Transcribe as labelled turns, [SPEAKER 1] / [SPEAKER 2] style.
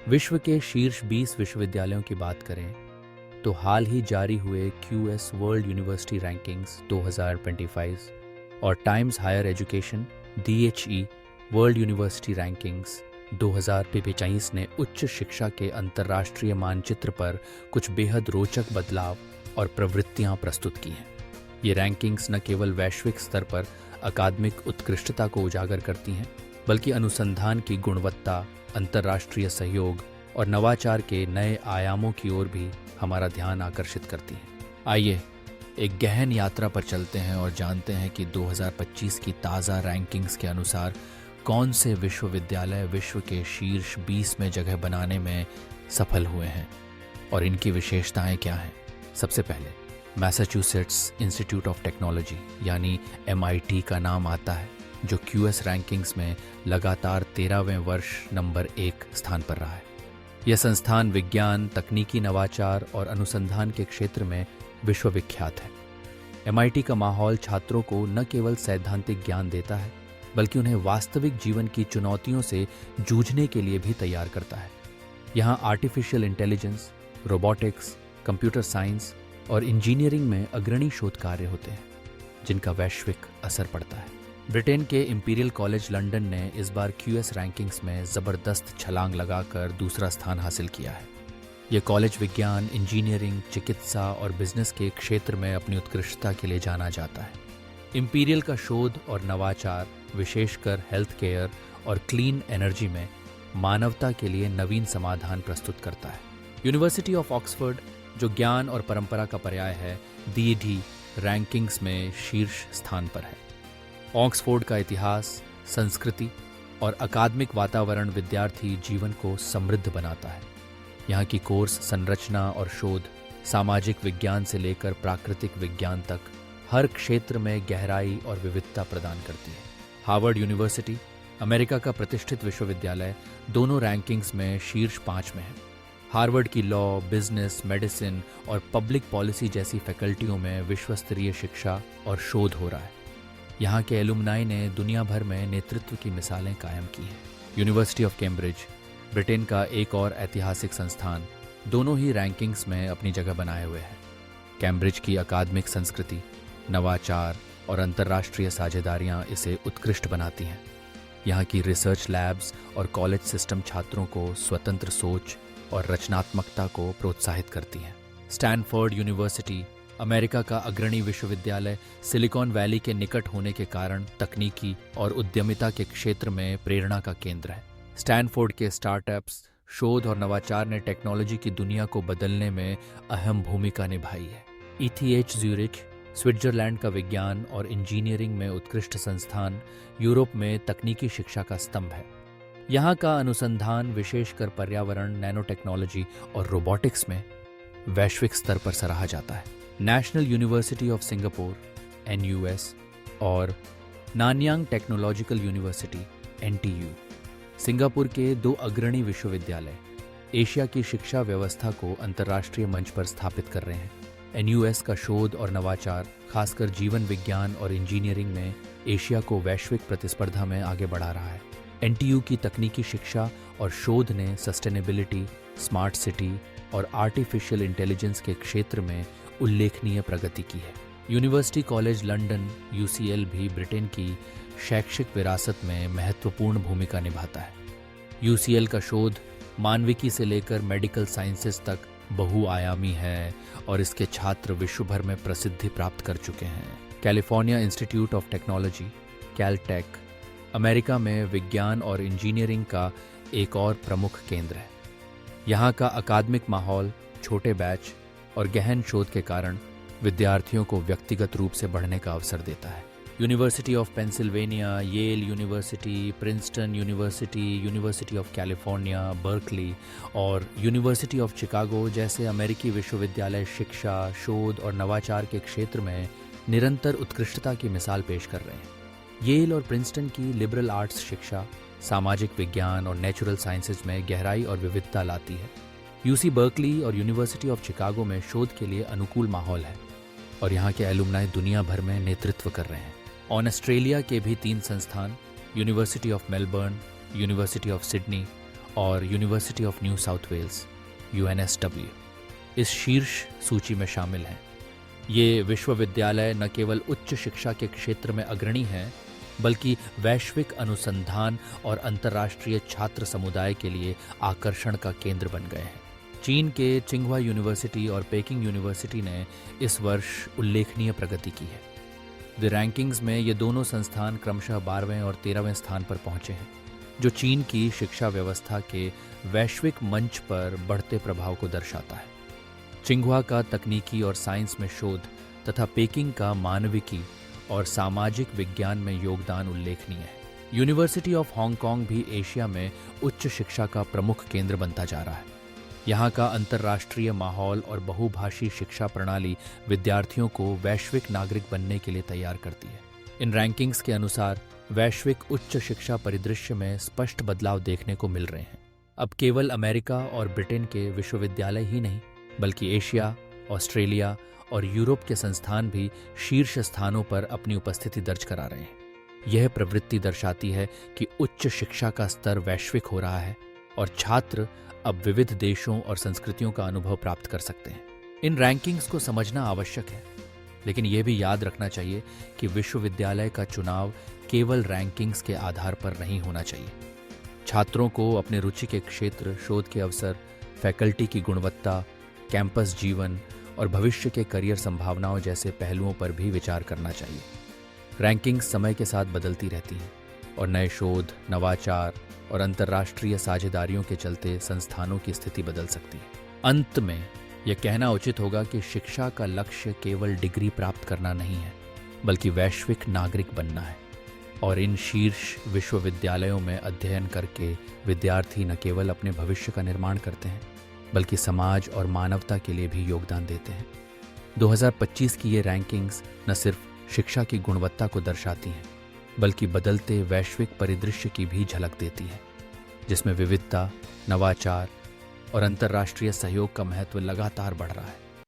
[SPEAKER 1] विश्व के शीर्ष 20 विश्वविद्यालयों की बात करें तो हाल ही जारी हुए QS वर्ल्ड यूनिवर्सिटी रैंकिंग्स 2025 और Times Higher Education DHE world university rankings 2025 ने उच्च शिक्षा के अंतर्राष्ट्रीय मानचित्र पर कुछ बेहद रोचक बदलाव और प्रवृत्तियां प्रस्तुत की हैं। ये रैंकिंग्स न केवल वैश्विक स्तर पर अकादमिक उत्कृष्टता को उजागर करती हैं, बल्कि अनुसंधान की गुणवत्ता, अंतर्राष्ट्रीय सहयोग और नवाचार के नए आयामों की ओर भी हमारा ध्यान आकर्षित करती हैं। आइए एक गहन यात्रा पर चलते हैं और जानते हैं कि 2025 की ताज़ा रैंकिंग्स के अनुसार कौन से विश्वविद्यालय विश्व के शीर्ष 20 में जगह बनाने में सफल हुए हैं और इनकी विशेषताएं क्या हैं। सबसे पहले मैसाचुसेट्स इंस्टीट्यूट ऑफ टेक्नोलॉजी यानी MIT का नाम आता है, जो QS रैंकिंग्स में लगातार 13वें वर्ष नंबर 1 स्थान पर रहा है। यह संस्थान विज्ञान, तकनीकी नवाचार और अनुसंधान के क्षेत्र में विश्वविख्यात है। MIT का माहौल छात्रों को न केवल सैद्धांतिक ज्ञान देता है, बल्कि उन्हें वास्तविक जीवन की चुनौतियों से जूझने के लिए भी तैयार करता है। यहाँ artificial intelligence, robotics, computer science और इंजीनियरिंग में अग्रणी शोध कार्य होते हैं, जिनका वैश्विक असर पड़ता है। ब्रिटेन के इंपीरियल कॉलेज लंदन ने इस बार QS रैंकिंग्स में ज़बरदस्त छलांग लगाकर दूसरा स्थान हासिल किया है। ये कॉलेज विज्ञान, इंजीनियरिंग, चिकित्सा और बिजनेस के क्षेत्र में अपनी उत्कृष्टता के लिए जाना जाता है। इंपीरियल का शोध और नवाचार, विशेषकर हेल्थ केयर और क्लीन एनर्जी में मानवता के लिए नवीन समाधान प्रस्तुत करता है। यूनिवर्सिटी ऑफ ऑक्सफोर्ड, जो ज्ञान और परंपरा का पर्याय है, DD रैंकिंग्स में शीर्ष स्थान पर है। ऑक्सफोर्ड का इतिहास, संस्कृति और अकादमिक वातावरण विद्यार्थी जीवन को समृद्ध बनाता है। यहाँ की कोर्स संरचना और शोध सामाजिक विज्ञान से लेकर प्राकृतिक विज्ञान तक हर क्षेत्र में गहराई और विविधता प्रदान करती है। हार्वर्ड यूनिवर्सिटी, अमेरिका का प्रतिष्ठित विश्वविद्यालय, दोनों रैंकिंग्स में शीर्ष 5 में है। हार्वर्ड की लॉ, बिजनेस, मेडिसिन और पब्लिक पॉलिसी जैसी फैकल्टियों में विश्व स्तरीय शिक्षा और शोध हो रहा है। यहाँ के एलुमनाई ने दुनिया भर में नेतृत्व की मिसालें कायम की हैं। यूनिवर्सिटी ऑफ कैम्ब्रिज, ब्रिटेन का एक और ऐतिहासिक संस्थान, दोनों ही रैंकिंग्स में अपनी जगह बनाए हुए है। कैम्ब्रिज की अकादमिक संस्कृति, नवाचार और अंतर्राष्ट्रीय साझेदारियाँ इसे उत्कृष्ट बनाती हैं। यहाँ की रिसर्च लैब्स और कॉलेज सिस्टम छात्रों को स्वतंत्र सोच और रचनात्मकता को प्रोत्साहित करती हैं। स्टैनफोर्ड यूनिवर्सिटी, अमेरिका का अग्रणी विश्वविद्यालय, सिलिकॉन वैली के निकट होने के कारण तकनीकी और उद्यमिता के क्षेत्र में प्रेरणा का केंद्र है। स्टैनफोर्ड के स्टार्टअप्स, शोध और नवाचार ने टेक्नोलॉजी की दुनिया को बदलने में अहम भूमिका निभाई है। ETH ज्यूरिच, स्विट्जरलैंड का विज्ञान और इंजीनियरिंग में उत्कृष्ट संस्थान, यूरोप में तकनीकी शिक्षा का स्तंभ है। यहाँ का अनुसंधान विशेषकर पर्यावरण, नैनो टेक्नोलॉजी और रोबोटिक्स में वैश्विक स्तर पर सराहा जाता है। National university of Singapore NUS और Nanyang technological university NTU, Singapore के 2 अग्रणी विश्वविद्यालय, एशिया की शिक्षा व्यवस्था को अंतर्राष्ट्रीय मंच पर स्थापित कर रहे हैं। NUS का शोध और नवाचार, खासकर जीवन विज्ञान और इंजीनियरिंग में एशिया को वैश्विक प्रतिस्पर्धा में आगे बढ़ा रहा है। NTU की तकनीकी शिक्षा और शोध ने सस्टेनेबिलिटी, स्मार्ट सिटी और आर्टिफिशियल इंटेलिजेंस के क्षेत्र में उल्लेखनीय प्रगति की है। यूनिवर्सिटी कॉलेज लंदन UCL भी ब्रिटेन की शैक्षिक विरासत में महत्वपूर्ण भूमिका निभाता है। UCL का शोध मानविकी से लेकर मेडिकल साइंसेस तक बहुआयामी है और इसके छात्र विश्व भर में प्रसिद्धि प्राप्त कर चुके हैं। California institute of technology Caltech, America में विज्ञान और इंजीनियरिंग का एक और प्रमुख केंद्र है। यहाँ का अकादमिक माहौल, छोटे बैच और गहन शोध के कारण विद्यार्थियों को व्यक्तिगत रूप से बढ़ने का अवसर देता है। University of Pennsylvania, Yale University, Princeton University, University of California, Berkeley और यूनिवर्सिटी ऑफ शिकागो जैसे अमेरिकी विश्वविद्यालय शिक्षा, शोध और नवाचार के क्षेत्र में निरंतर उत्कृष्टता की मिसाल पेश कर रहे हैं। येल और प्रिंसटन की लिबरल आर्ट्स शिक्षा सामाजिक विज्ञान और नेचुरल साइंसेज में गहराई और विविधता लाती है। UC बर्कली और यूनिवर्सिटी ऑफ शिकागो में शोध के लिए अनुकूल माहौल है और यहाँ के एलुमनाई दुनिया भर में नेतृत्व कर रहे हैं। ऑस्ट्रेलिया के भी 3 संस्थान, university of Melbourne, university of Sydney और university of New South Wales UNSW इस शीर्ष सूची में शामिल हैं। ये विश्वविद्यालय न केवल उच्च शिक्षा के क्षेत्र में अग्रणी हैं, बल्कि वैश्विक अनुसंधान और अंतर्राष्ट्रीय छात्र समुदाय के लिए आकर्षण का केंद्र बन गए हैं। चीन के चिंगहुआ यूनिवर्सिटी और पेकिंग यूनिवर्सिटी ने इस वर्ष उल्लेखनीय प्रगति की है। द रैंकिंग्स में ये दोनों संस्थान क्रमशः 12वें और 13वें स्थान पर पहुंचे हैं, जो चीन की शिक्षा व्यवस्था के वैश्विक मंच पर बढ़ते प्रभाव को दर्शाता है। चिंगहुआ का तकनीकी और साइंस में शोध तथा पेकिंग का मानविकी और सामाजिक विज्ञान में योगदान उल्लेखनीय है। यूनिवर्सिटी ऑफ हांगकांग भी एशिया में उच्च शिक्षा का प्रमुख केंद्र बनता जा रहा है। यहाँ का अंतर्राष्ट्रीय माहौल और बहुभाषी शिक्षा प्रणाली विद्यार्थियों को वैश्विक नागरिक बनने के लिए तैयार करती है। इन रैंकिंग्स के अनुसार वैश्विक उच्च शिक्षा परिदृश्य में स्पष्ट बदलाव देखने को मिल रहे हैं। अब केवल अमेरिका और ब्रिटेन के विश्वविद्यालय ही नहीं, बल्कि एशिया, ऑस्ट्रेलिया और यूरोप के संस्थान भी शीर्ष स्थानों पर अपनी उपस्थिति दर्ज करा रहे हैं। यह प्रवृत्ति दर्शाती है कि उच्च शिक्षा का स्तर वैश्विक हो रहा है और छात्र अब विविध देशों और संस्कृतियों का अनुभव प्राप्त कर सकते हैं। इन रैंकिंग्स को समझना आवश्यक है, लेकिन यह भी याद रखना चाहिए कि विश्वविद्यालय का चुनाव केवल रैंकिंग्स के आधार पर नहीं होना चाहिए। छात्रों को अपने रुचि के क्षेत्र, शोध के अवसर, फैकल्टी की गुणवत्ता, कैंपस जीवन और भविष्य के करियर संभावनाओं जैसे पहलुओं पर भी विचार करना चाहिए। रैंकिंग्स समय के साथ बदलती रहती हैं और नए शोध, नवाचार और अंतर्राष्ट्रीय साझेदारियों के चलते संस्थानों की स्थिति बदल सकती है। अंत में यह कहना उचित होगा कि शिक्षा का लक्ष्य केवल डिग्री प्राप्त करना नहीं है, बल्कि वैश्विक नागरिक बनना है। और इन शीर्ष विश्वविद्यालयों में अध्ययन करके विद्यार्थी न केवल अपने भविष्य का निर्माण करते हैं, बल्कि समाज और मानवता के लिए भी योगदान देते हैं। 2025 की ये रैंकिंग्स न सिर्फ शिक्षा की गुणवत्ता को दर्शाती हैं, बल्कि बदलते वैश्विक परिदृश्य की भी झलक देती है, जिसमें विविधता, नवाचार और अंतर्राष्ट्रीय सहयोग का महत्व लगातार बढ़ रहा है।